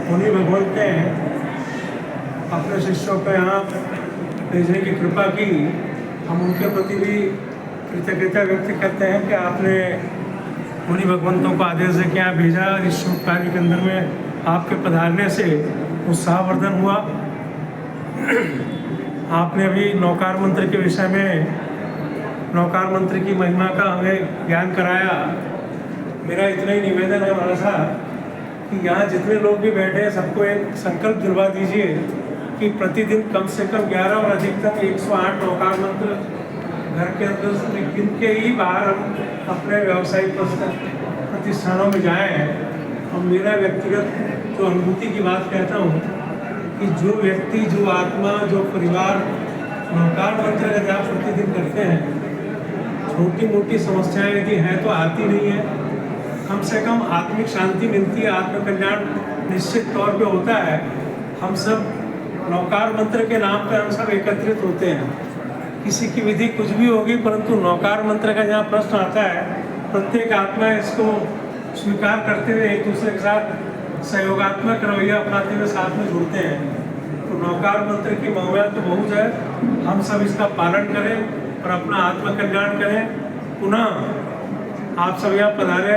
मुनि भगवंत ने अपने शिष्यों को यहाँ भेजने की कृपा की। हम उनके प्रति भी कृतज्ञता व्यक्त करते हैं कि आपने मुनि भगवंतों को आदेश दे के यहाँ भेजा। इस शुभ कार्य के अंदर में आपके पधारने से उत्साहवर्धन हुआ। आपने अभी नौकार मंत्र के विषय में नौकार मंत्र की महिमा का हमें ज्ञान कराया। मेरा इतना ही निवेदन है हमारा साहब कि यहाँ जितने लोग भी बैठे हैं सबको एक संकल्प दिलवा दीजिए कि प्रतिदिन कम से कम 11 और अधिकतम 108 नौकार मंत्र घर के अंदर से गिन के ही बाहर हम अपने व्यावसायिक प्रतिष्ठानों में जाएं। और मेरा व्यक्तिगत जो अनुभूति की बात कहता हूँ कि जो व्यक्ति, जो आत्मा, जो परिवार नौकार मंत्र का जाप प्रतिदिन करते हैं, छोटी मोटी समस्याएं यदि हैं तो आती नहीं है, कम से कम आत्मिक शांति मिलती है, आत्मकल्याण निश्चित तौर पे होता है। हम सब नौकार मंत्र के नाम पर हम सब एकत्रित होते हैं। किसी की विधि कुछ भी होगी, परंतु नौकार मंत्र का जहाँ प्रश्न आता है, प्रत्येक आत्मा इसको स्वीकार करते हुए एक दूसरे के साथ सहयोगात्मक रवैया अपनाते हुए साथ में जुड़ते हैं। तो नौकार मंत्र की महिमा तो बहुत है। हम सब इसका पालन करें और अपना आत्मकल्याण करें। पुनः आप सब यहाँ पधारे